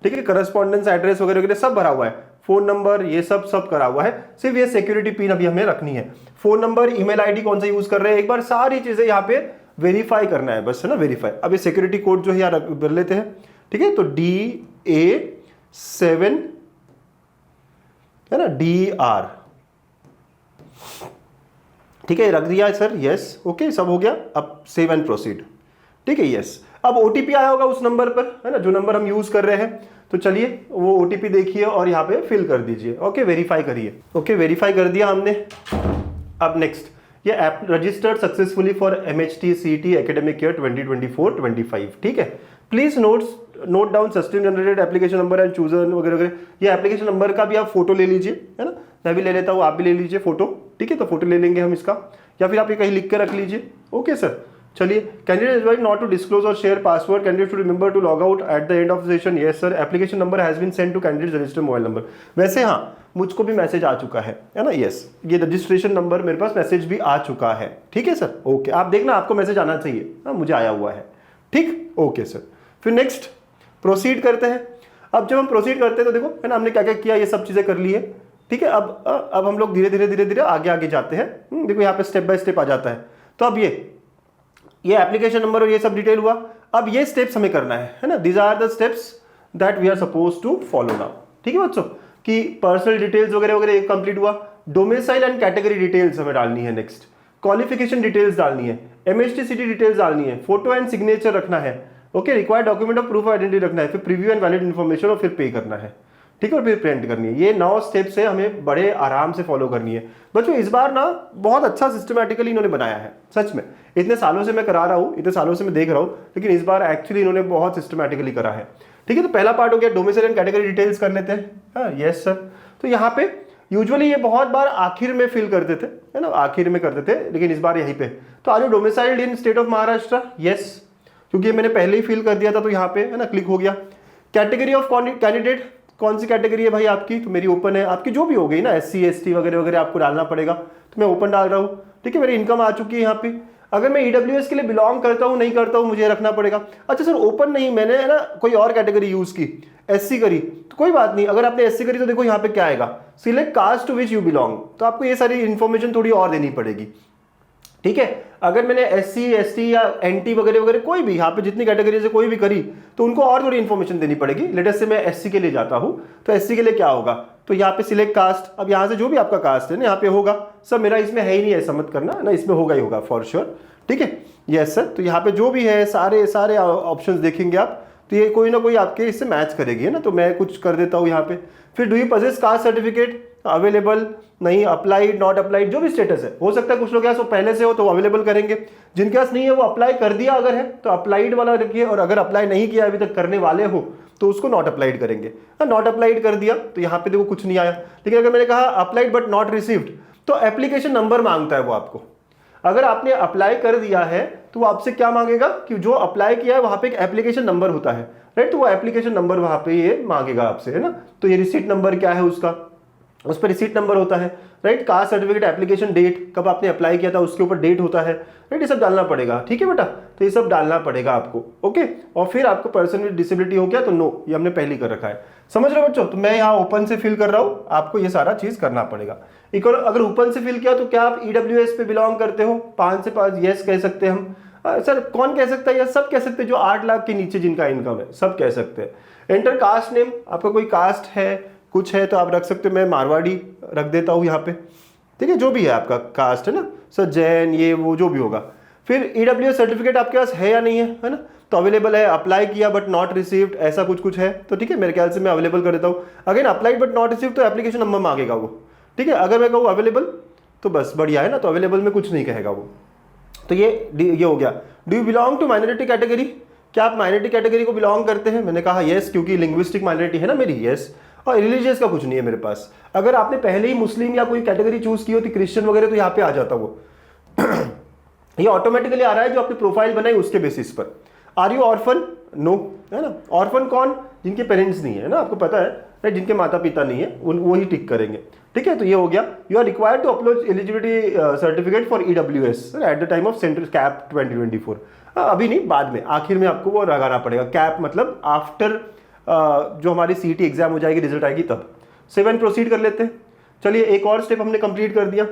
ठीक है। करस्पॉन्डेंस एड्रेस वगैरह वगैरह सब भरा हुआ है, फोन नंबर ये सब करा हुआ है। सिर्फ ये सिक्योरिटी पिन अभी हमें रखनी है, फोन नंबर, ईमेल आईडी कौन सा यूज कर रहे हैं, एक बार सारी चीजें यहाँ पे वेरीफाई करना है बस, है ना, वेरीफाई। अब ये सिक्योरिटी कोड जो है यहाँ भर लेते हैं, ठीक है। तो DA7 है ना, DR, ठीक है, रख दिया है सर, यस, ओके, सब हो गया। अब सेव एंड प्रोसीड, ठीक है, यस। अब OTP आया होगा उस नंबर पर, है ना, जो नंबर हम यूज कर रहे हैं। तो चलिए वो OTP देखिए और यहाँ पे फिल कर दीजिए, ओके, वेरीफाई करिए, ओके, वेरीफाई कर दिया हमने। अब नेक्स्ट, ये app registered successfully for MHT CET academic year 2024-25, ठीक है। Please note down system generated application number and chooser वगैरह वगैरह। ये एप्लीकेशन नंबर का भी आप फोटो ले लीजिए, है ना, मैं भी ले लेता हूँ, आप भी ले लीजिए फोटो, ठीक है। तो फोटो ले लेंगे हम इसका, या फिर आप ये कहीं लिख के रख लीजिए, ओके सर। चलिए, candidate advise not to disclose और share password, candidate should remember to log out at the end of the session, yes sir. Application number has been send to candidate register mobile number. वैसे हाँ, मुझको भी message आ चुका है ना, yes, ये registration number मेरे पास मैसेज भी आ चुका है, ठीक है सर, ओके। आप देखना, आपको मैसेज आना चाहिए, हाँ, मुझे आया हुआ है, ठीक, ओके सर। फिर नेक्स्ट प्रोसीड करते हैं। अब जब हम प्रोसीड करते हैं तो देखो, है ना, हमने क्या क्या किया, ये सब चीजें कर ली है, ठीक है। अब हम लोग धीरे धीरे आगे आगे जाते हैं। देखो यहाँ पे स्टेप बाय स्टेप आ जाता है। तो अब ये एप्लीकेशन नंबर और ये सब डिटेल हुआ। अब ये स्टेप्स हमें करना है ना, these are the steps that we are suppose to follow now, ठीक है बच्चों। कि पर्सनल डिटेल्स वगैरह वगैरह एक कंप्लीट हुआ, डोमिसाइल एंड कैटेगरी डिटेल्स हमें डालनी है, नेक्स्ट क्वालिफिकेशन डिटेल्स डालनी है, MHT CET डिटेल्स डालनी है, फोटो एंड सिग्नेचर रखना है, okay, required document of proof of identity रखना है, फिर प्रीव्यू एंड वैलिड इन्फॉर्मेशन और फिर पे करना है, ठीक है, और फिर प्रिंट करनी है। ये 9 स्टेप्स है, हमें बड़े आराम से फॉलो करनी है बच्चों। इस बार ना बहुत अच्छा सिस्टमैटिकली इन्होंने बनाया है, सच में। इतने सालों से मैं करा रहा हूँ, इतने सालों से मैं देख रहा हूँ, लेकिन इस बार एक्चुअली इन्होंने बहुत सिस्टमैटिकली करा है, ठीक है। तो पहला पार्ट हो गया, डोमिसाइल एंड कैटेगरी डिटेल्स कर लेते हैं, हाँ, यस सर। तो यहाँ पे यूजुअली ये बहुत बार आखिर में फिल करते थे, है ना, आखिर में करते थे, लेकिन इस बार यहीं पे। तो आज domiciled in state of Maharashtra, yes, क्योंकि मैंने पहले ही फिल कर दिया था, तो यहाँ पे है ना क्लिक हो गया। कैटेगरी ऑफ कैंडिडेट, कौन सी कैटेगरी है भाई आपकी, तो मेरी ओपन है, आपकी जो भी हो गई ना, SC ST वगैरह वगैरह आपको डालना पड़ेगा, तो मैं ओपन डाल रहा हूँ, ठीक है। मेरी इनकम आ चुकी है यहाँ पे। अगर मैं EWS के लिए बिलोंग करता हूँ नहीं करता हूँ, मुझे रखना पड़ेगा। अच्छा सर, ओपन नहीं, मैंने है ना कोई और कैटेगरी यूज की, SC करी, तो कोई बात नहीं। अगर आपने SC करी तो देखो यहाँ पे क्या आएगा, select caste to which you belong, तो आपको ये सारी इन्फॉर्मेशन थोड़ी और देनी पड़ेगी, ठीक है। अगर मैंने SC ST या NT वगैरह वगैरह कोई भी यहाँ पे जितनी कैटेगरी से कोई भी करी, तो उनको और थोड़ी इन्फॉर्मेशन देनी पड़ेगी। लेटेस्ट से मैं SC के लिए जाता हूँ, तो SC के लिए क्या होगा, तो यहाँ पे सिलेक्ट कास्ट, अब यहाँ से जो भी आपका कास्ट है ना यहाँ पे होगा। सब मेरा इसमें है ही नहीं, ऐसा मत करना ना, इसमें होगा ही होगा फॉर श्योर, ठीक है, यस सर। तो यहाँ पे जो भी है सारे ऑप्शंस देखेंगे आप, तो ये कोई ना कोई आपके इससे मैच करेगी, है ना। तो मैं कुछ कर देता हूँ यहाँ पे। फिर do you possess caste certificate, available, नहीं, अप्लाइड, नॉट अप्लाइड, जो भी स्टेटस है। हो सकता है कुछ लोग के पास वो पहले से हो तो अवेलेबल करेंगे, जिनके पास नहीं है वो अप्लाई कर दिया अगर है तो अप्लाइड वाला रखिए, और अगर अप्लाई नहीं किया अभी तक करने वाले हो तो उसको नॉट अप्लाइड करेंगे। नॉट अप्लाइड कर दिया तो यहाँ पे देखो कुछ नहीं आया, लेकिन अगर मैंने कहा अप्लाइड बट नॉट रिसीव्ड, तो एप्लीकेशन नंबर मांगता है वो आपको। अगर आपने अप्लाई कर दिया है तो वो आपसे क्या मांगेगा कि जो अप्लाई किया है वहां पे एक एप्लीकेशन नंबर होता है, राइट। तो वो एप्लीकेशन नंबर वहां पे ये मांगेगा आपसे, है ना। तो ये रिसीट नंबर क्या है उसका, उस पर रिसीट नंबर होता है, right. Caste certificate application date, कब आपने अप्लाई किया था उसके ऊपर डेट होता है, राइट। ये सब डालना पड़ेगा, ठीक है बेटा। तो ये सब डालना पड़ेगा आपको, ओके। और फिर आपको पर्सन विद डिसेबिलिटी हो गया तो नो, ये हमने पहले कर रखा है, समझ रहे हो बच्चों। तो मैं यहाँ ओपन से फिल कर रहा हूँ, आपको ये सारा चीज करना पड़ेगा। एक और, अगर ओपन से फिल किया तो क्या आप EWS पे बिलोंग करते हो? 5 से 5 यस कह सकते हैं हम। सर कौन कह सकता है? या सब कह सकते हैं जो 8 लाख के नीचे जिनका इनकम है, सब कह सकते हैं। एंटर कास्ट नेम, आपका कोई कास्ट है, कुछ है तो आप रख सकते हो। मैं मारवाड़ी रख देता हूँ यहाँ पे, ठीक है, जो भी है आपका कास्ट है ना सर, जैन ये वो जो भी होगा। फिर EWS सर्टिफिकेट आपके पास है या नहीं है ना, तो अवेलेबल है, अप्लाई किया बट नॉट रिसीव्ड, ऐसा कुछ कुछ है तो ठीक है, मेरे ख्याल से मैं अवेलेबल कर देता हूँ। Again applied but not received तो एप्लीकेशन नंबर मांगेगा वो, ठीक है। अगर मैं कहूँ अवेलेबल तो बस बढ़िया है ना, तो अवेलेबल में कुछ नहीं कहेगा वो। तो ये हो गया। Do you belong to minority category, क्या आप माइनॉरिटी कैटेगरी को बिलोंग करते हैं? मैंने कहा यस, क्योंकि लिंग्विस्टिक माइनॉरिटी है ना मेरी, यस। और रिलीजियस का कुछ नहीं है मेरे पास। अगर आपने पहले ही मुस्लिम या कोई कैटेगरी चूज की होती, क्रिश्चियन वगैरह, तो यहाँ पे आ जाता वो ये ऑटोमेटिकली आ रहा है जो आपने प्रोफाइल बनाई उसके बेसिस पर। Are you orphan? नो, है ना। ऑर्फन कौन? जिनके पेरेंट्स नहीं है ना, आपको पता है राइट, जिनके माता पिता नहीं है वो ही टिक करेंगे, ठीक है। तो ये हो गया। You are required to upload eligibility certificate for EWS at the time of central CAP 2024। अभी नहीं, बाद में, आखिर में आपको वो लगाना पड़ेगा। कैप मतलब आफ्टर जो हमारी CET एग्जाम हो जाएगी, रिजल्ट आएगी तब। 7 प्रोसीड कर लेते हैं। चलिए एक और स्टेप हमने कंप्लीट कर दिया,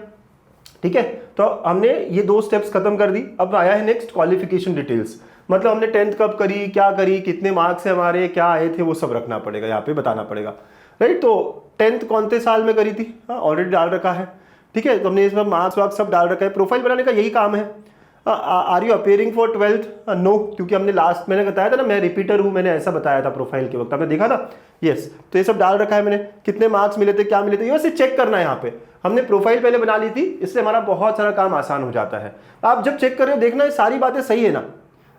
ठीक है। तो हमने ये 2 स्टेप्स खत्म कर दी। अब आया है नेक्स्ट क्वालिफिकेशन डिटेल्स, मतलब हमने 10th कब करी, क्या करी, कितने मार्क्स है हमारे, क्या आए थे, वो सब रखना पड़ेगा, यहाँ पे बताना पड़ेगा, राइट। तो 10th कौन से साल में करी थी, ऑलरेडी डाल रखा है, ठीक है। तो हमने इसमें मार्क्स वार्क्स सब डाल रखा है। प्रोफाइल बनाने का यही काम है। Are you appearing for 12th? No, क्योंकि हमने लास्ट मैंने बताया था ना, मैं रिपीटर हूँ, मैंने ऐसा बताया था प्रोफाइल के वक्त, आपने देखा था, यस। तो ये सब डाल रखा है मैंने, कितने मार्क्स मिले थे, क्या मिले थे, ये वैसे चेक करना है। यहाँ पे हमने प्रोफाइल पहले बना ली थी, इससे हमारा बहुत सारा काम आसान हो जाता है। आप जब चेक कर रहे हो देखना सारी बातें सही है ना,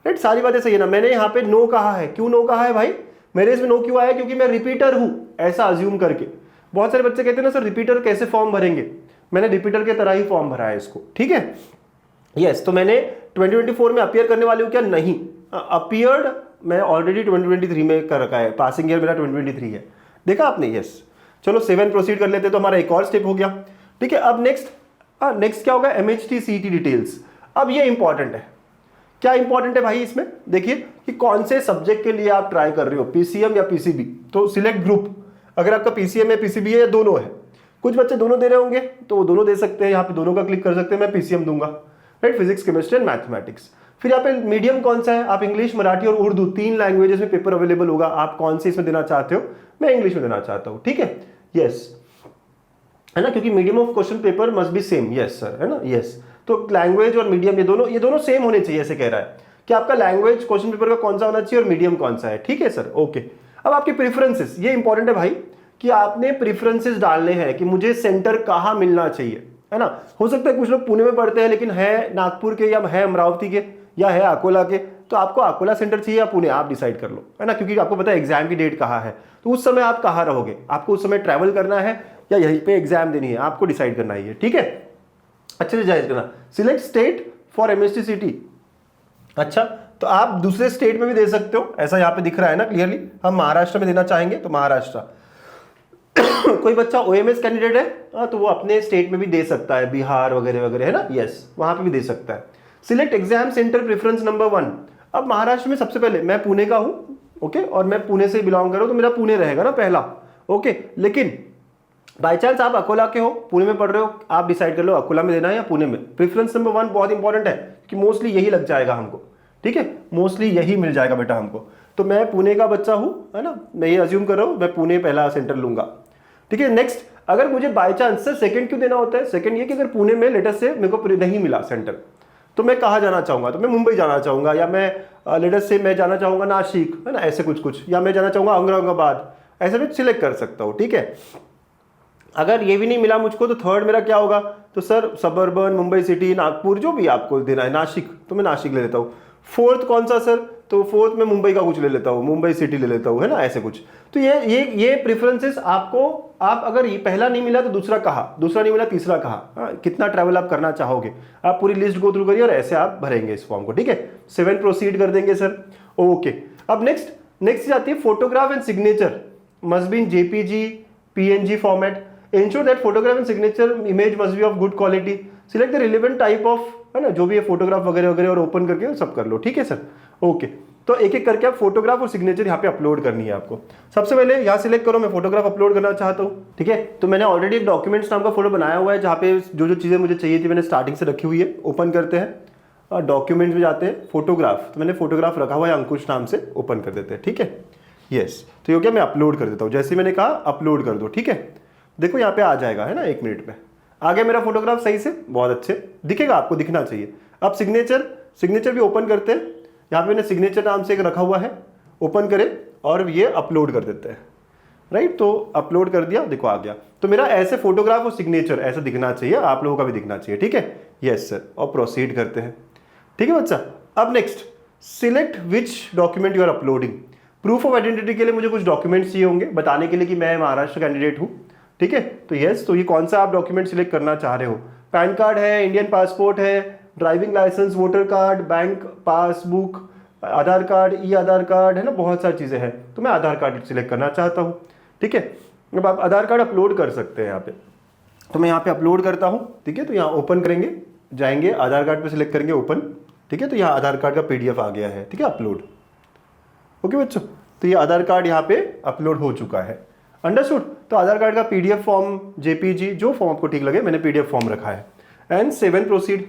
राइट, सारी बातें सही है ना। मैंने यहाँ पे नो कहा है, क्यों नो कहा है भाई, मेरे इसमें नो क्यों आया? क्योंकि मैं रिपीटर हूँ, ऐसा अज्यूम करके। बहुत सारे बच्चे कहते हैं ना सर रिपीटर कैसे फॉर्म भरेंगे, मैंने रिपीटर के तरह ही फॉर्म भरा है इसको, ठीक है, यस। तो मैंने 2024 में अपीयर करने वाली हूँ क्या? नहीं, अपीयर्ड मैं ऑलरेडी 2023 में कर रखा है, पासिंग ईयर मेरा 2023 है, देखा आपने, यस। चलो 7 प्रोसीड कर लेते हैं, तो हमारा एक और स्टेप हो गया, ठीक है। अब नेक्स्ट क्या होगा? MHT CET details. अब ये इंपॉर्टेंट है। क्या इंपॉर्टेंट है भाई इसमें? देखिए कि कौन से सब्जेक्ट के लिए आप ट्राई कर रहे हो, PCM या PCB। तो सिलेक्ट ग्रुप, अगर आपका PCM है, PCB है, या दोनों है। कुछ बच्चे दोनों दे रहे होंगे तो वो दोनों दे सकते हैं, यहाँ पे दोनों का क्लिक कर सकते हैं। मैं PCM दूंगा, right, physics chemistry and mathematics. फिर यहाँ पे मीडियम कौन सा है? आप इंग्लिश, मराठी और उर्दू 3 लैंग्वेजेस में पेपर अवेलेबल होगा, आप कौन से इसमें देना चाहते हो? मैं इंग्लिश में देना चाहता हूँ, ठीक है, यस, है ना, क्योंकि medium of question paper must be same, yes sir, है ना, यस। तो लैंग्वेज और मीडियम ये दोनों सेम होने चाहिए, ऐसे कह रहा है कि आपका लैंग्वेज क्वेश्चन पेपर का कौन सा होना चाहिए और मीडियम कौन सा है, ठीक है सर, ओके। अब आपके प्रेफरेंसेस, ये इंपॉर्टेंट है भाई कि आपने प्रेफरेंसेस डालने हैं कि मुझे सेंटर कहाँ मिलना चाहिए, है ना। हो सकता है कुछ लोग पुणे में पढ़ते हैं लेकिन है नागपुर के, या है अमरावती के, या है अकोला के, तो आपको अकोला सेंटर चाहिए या पुणे, आप डिसाइड कर लो, है ना, क्योंकि आपको पता है एग्जाम की डेट कहाँ है, तो उस समय आप कहाँ रहोगे, आपको उस समय ट्रैवल करना है या यहीं पे एग्जाम देनी है, आपको डिसाइड करना है, ठीक है, अच्छे से जायज करना। Select state for MHT CET। अच्छा, तो आप दूसरे स्टेट में भी दे सकते हो, ऐसा यहाँ पे दिख रहा है ना क्लियरली। हम महाराष्ट्र में देना चाहेंगे तो महाराष्ट्र। कोई बच्चा OMS कैंडिडेट है तो वो अपने स्टेट में भी दे सकता है, बिहार वगैरह वगैरह, है ना, यस, वहां पे भी दे सकता है। Select exam centre preference number 1। अब महाराष्ट्र में सबसे पहले मैं पुणे का हूं, ओके, और मैं पुणे से बिलोंग कर रहा हूं, तो मेरा पुणे रहेगा ना पहला, ओके। लेकिन बाई चांस आप अकोला के हो, पुणे में पढ़ रहे हो, आप डिसाइड कर लो अकोला में देना है या पुणे में। प्रेफरेंस नंबर 1 बहुत इंपॉर्टेंट है कि मोस्टली यही लग जाएगा हमको, ठीक है, मोस्टली यही मिल जाएगा बेटा हमको। तो मैं पुणे का बच्चा हूं, है ना, मैं ये अज्यूम कर रहा हूं, मैं पुणे पहला सेंटर लूंगा, ठीक है। नेक्स्ट, अगर मुझे बाई चांस से सेकंड क्यों देना होता है? सेकंड ये कि अगर पुणे में लेटेस्ट से मेरे को नहीं मिला सेंटर, तो मैं कहाँ जाना चाहूंगा? तो मैं मुंबई जाना चाहूंगा, या मैं लेटेस्ट से मैं जाना चाहूंगा नासिक, है ना, ऐसे कुछ, या मैं जाना चाहूंगा औरंगाबाद, ऐसे मैं सिलेक्ट कर सकता हूँ, ठीक है। अगर ये भी नहीं मिला मुझको तो थर्ड मेरा क्या होगा? तो sir suburban, Mumbai city, Nagpur, जो भी आपको देना है, नासिक, तो मैं नासिक ले लेता हूँ। फोर्थ कौन सा सर? तो फोर्थ में मुंबई का कुछ ले लेता हूँ, मुंबई सिटी ले लेता हूँ, है ना, ऐसे कुछ। तो ये प्रेफरेंसेस आपको, आप अगर ये पहला नहीं मिला तो दूसरा कहा, दूसरा नहीं मिला तीसरा कहा, कितना ट्रैवल आप करना चाहोगे, आप पूरी लिस्ट गो थ्रू करिए और ऐसे आप भरेंगे इस फॉर्म को, ठीक है। 7 प्रोसीड कर देंगे सर, ओके। अब नेक्स्ट आती है photograph and signature, must be in JPG PNG format. Ensure that photograph and signature image must be of good quality, select the relevant type of, है ना, जो भी है फोटोग्राफ वगैरह वगैरह, और ओपन करके सब कर लो। ठीक है सर, ओके। तो एक एक करके आप फोटोग्राफ और सिग्नेचर यहाँ पे अपलोड करनी है आपको। सबसे पहले यहाँ सिलेक्ट करो, मैं फोटोग्राफ अपलोड करना चाहता हूँ। ठीक है, तो मैंने ऑलरेडी एक डॉक्यूमेंट्स नाम का फोटो बनाया हुआ है, जहाँ पे जो जो चीज़ें मुझे चाहिए थी मैंने स्टार्टिंग से रखी हुई है। ओपन करते हैं, डॉक्यूमेंट्स में जाते हैं, फोटोग्राफ, तो मैंने फोटोग्राफ रखा हुआ है अंकुश नाम से, ओपन कर देते हैं। ठीक है, यस, तो ये हो गया, मैं अपलोड कर देता हूँ। जैसे मैंने कहा अपलोड कर दो। ठीक है, देखो यहाँ पे आ जाएगा, है ना, 1 मिनट में आ गया मेरा फोटोग्राफ सही से, बहुत अच्छे दिखेगा, आपको दिखना चाहिए। अब सिग्नेचर भी ओपन करते हैं, यहाँ पे मैंने सिग्नेचर नाम से एक रखा हुआ है, ओपन करें और ये अपलोड कर देते हैं। राइट, तो अपलोड कर दिया, देखो आ गया। तो मेरा ऐसे फोटोग्राफ और सिग्नेचर ऐसा दिखना चाहिए, आप लोगों का भी दिखना चाहिए। ठीक है, यस सर, और प्रोसीड करते हैं। ठीक है बच्चा, अब next select which document you are uploading. Proof of identity के लिए मुझे कुछ डॉक्यूमेंट्स चाहिए होंगे बताने के लिए कि मैं महाराष्ट्र कैंडिडेट हूँ। ठीक है, तो यस, तो ये कौन सा आप डॉक्यूमेंट सिलेक्ट करना चाह रहे हो? पैन कार्ड है, इंडियन पासपोर्ट है, driving licence, voter card, bank passbook, Aadhaar card, e Aadhaar card, है ना, बहुत सारी चीज़ें हैं। तो मैं आधार कार्ड सिलेक्ट करना चाहता हूँ। ठीक है, अब आप आधार कार्ड अपलोड कर सकते हैं यहाँ पे, तो मैं यहाँ पे अपलोड करता हूँ। ठीक है, तो यहाँ ओपन करेंगे, जाएंगे आधार कार्ड पे सिलेक्ट करेंगे ओपन। ठीक है, तो यहाँ आधार कार्ड का PDF आ गया है। ठीक है, अपलोड। ओके बच्चों, तो ये आधार कार्ड यहाँ पे अपलोड हो चुका है। अंडरस्टूड? तो आधार कार्ड का PDF फॉर्म, JPG, जो फॉर्म आपको ठीक लगे, मैंने PDF फॉर्म रखा है। And save and proceed.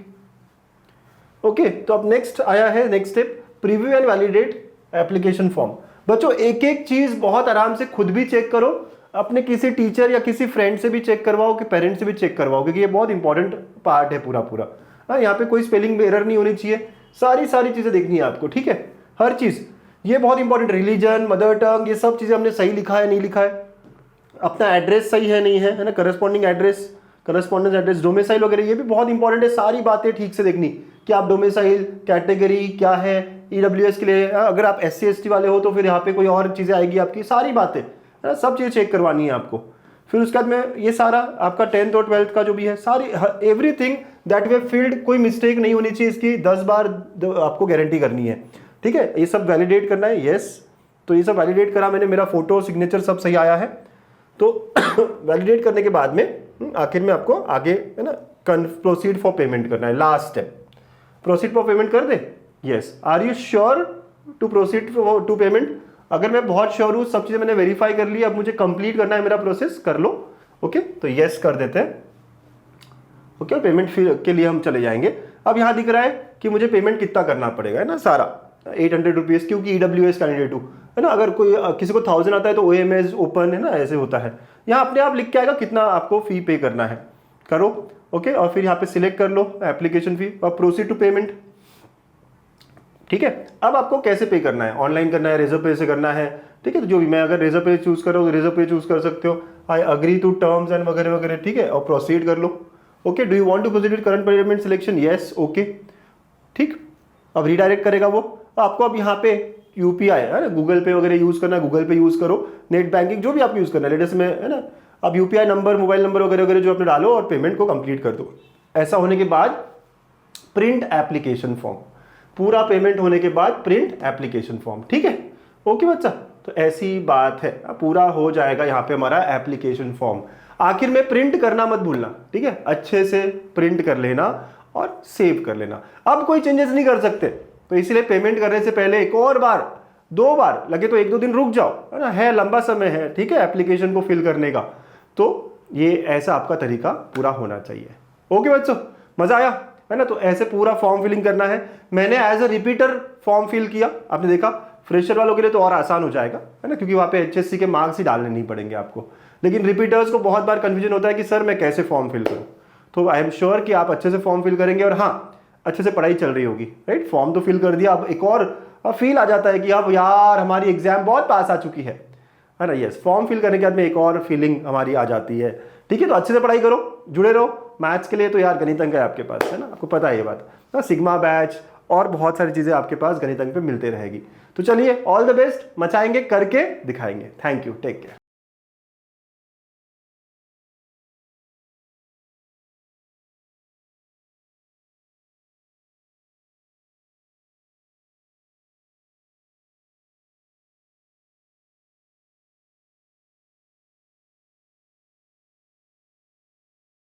Okay, तो अब नेक्स्ट आया है, next step, preview and validate application form. बच्चों एक एक चीज बहुत आराम से खुद भी चेक करो, अपने किसी टीचर या किसी फ्रेंड से भी चेक करवाओ, कि पेरेंट्स से भी चेक करवाओ, क्योंकि ये बहुत इंपॉर्टेंट पार्ट है पूरा। हाँ, यहाँ पे कोई स्पेलिंग एरर नहीं होनी चाहिए, सारी चीजें देखनी है आपको। ठीक है, हर चीज, ये बहुत इंपॉर्टेंट, रिलीजन, मदर टंग, ये सब चीजें हमने सही लिखा है नहीं लिखा है, अपना एड्रेस सही है नहीं है ना, corresponding address, correspondence address, domicile वगैरह, ये भी बहुत इंपॉर्टेंट है। सारी बातें ठीक से देखनी कि आप डोमिसाइल, कैटेगरी क्या है, EWS के लिए, अगर आप SC ST वाले हो तो फिर यहाँ पे कोई और चीज़ें आएगी आपकी, सारी बातें, है ना, सब चीज़ें चेक करवानी है आपको। फिर उसके बाद में ये सारा आपका 10th और 12th का जो भी है, सारी एवरीथिंग दैट वे फील्ड, कोई मिस्टेक नहीं होनी चाहिए, इसकी 10 बार आपको गारंटी करनी है। ठीक है, ये सब वैलिडेट करना है। यस, तो ये सब वैलिडेट करा मैंने, मेरा फोटो सिग्नेचर सब सही आया है। तो वैलिडेट करने के बाद में आखिर में आपको आगे, है ना, प्रोसीड फॉर पेमेंट करना है। Last step, proceed for payment कर दे। Yes, are you sure to proceed to payment? अगर मैं बहुत श्योर हूँ, सब चीजें मैंने वेरीफाई कर ली, अब मुझे कंप्लीट करना है मेरा प्रोसेस, कर लो। ओके, तो यस कर देते हैं। ओके, पेमेंट के लिए हम चले जाएंगे। अब यहाँ दिख रहा है कि मुझे पेमेंट कितना करना पड़ेगा, है ना, सारा 800 रुपीज़, क्योंकि EWS कैंडिडेट हूँ, है ना। अगर कोई किसी को 1000 आता है तो OMS ओपन, है ना, ऐसे होता है। यहाँ अपने आप लिख के आएगा कितना आपको फी पे करना है, करो। ओके, और फिर यहाँ पे सिलेक्ट कर लो एप्लीकेशन फी और प्रोसीड टू पेमेंट। ठीक है, अब आपको कैसे पे करना है, ऑनलाइन करना है, रेजर पे से करना है। ठीक है, तो जो भी, मैं अगर रेजर पे चूज कर रहा हूँ तो रेजर पे चूज कर सकते हो। I agree to terms and वगैरह वगैरह। ठीक है, और प्रोसीड कर लो। Okay, do you want to proceed with current payment selection? Yes, okay, ठीक। अब रीडायरेक्ट करेगा वो आपको। अब यहाँ पे UPI है ना, गूगल पे वगैरह यूज करना है, गूगल पे यूज करो, नेट बैंकिंग जो भी आप यूज करना है लेटेस्ट में, है ना। अब UPI नंबर, मोबाइल नंबर वगैरह वगैरह जो आपने डालो और पेमेंट को कंप्लीट कर दो। ऐसा होने के बाद प्रिंट एप्लीकेशन फॉर्म, पूरा पेमेंट होने के बाद प्रिंट एप्लीकेशन फॉर्म। ठीक है, ओके बच्चा, तो ऐसी बात है, पूरा हो जाएगा यहाँ पे हमारा एप्लीकेशन फॉर्म। आखिर में प्रिंट करना मत भूलना। ठीक है, अच्छे से प्रिंट कर लेना और सेव कर लेना। अब कोई चेंजेस नहीं कर सकते, तो इसलिए पेमेंट करने से पहले एक और बार, 2 बार लगे तो 1-2 दिन रुक जाओ, है ना, है लंबा समय है। ठीक है, एप्लीकेशन को फिल करने का, तो ये ऐसा आपका तरीका पूरा होना चाहिए। ओके बच्चों, मजा आया, है ना। तो ऐसे पूरा फॉर्म फिलिंग करना है। मैंने as a repeater form fill किया, आपने देखा। फ्रेशर वालों के लिए तो और आसान हो जाएगा, है ना, क्योंकि वहाँ पे HSC के मार्क्स ही डालने नहीं पड़ेंगे आपको। लेकिन रिपीटर्स को बहुत बार कंफ्यूजन होता है कि सर मैं कैसे फॉर्म फिल करूँ। तो आई एम श्योर कि आप अच्छे से फॉर्म फिल करेंगे, और हाँ, अच्छे से पढ़ाई चल रही होगी। राइट, फॉर्म तो फिल कर दिया, अब एक और फील आ जाता है कि अब यार हमारी एग्जाम बहुत पास आ चुकी है ना। यस, फॉर्म फिल करने के बाद में एक और फीलिंग हमारी आ जाती है। ठीक है, तो अच्छे से पढ़ाई करो, जुड़े रहो। मैथ्स के लिए तो यार गणित अंक है आपके पास, है ना, आपको पता है ये बात ना, सिग्मा बैच और बहुत सारी चीजें आपके पास गणित अंक पे मिलते रहेगी। तो चलिए, ऑल द बेस्ट, मचाएंगे, करके दिखाएंगे। Thank you, take care.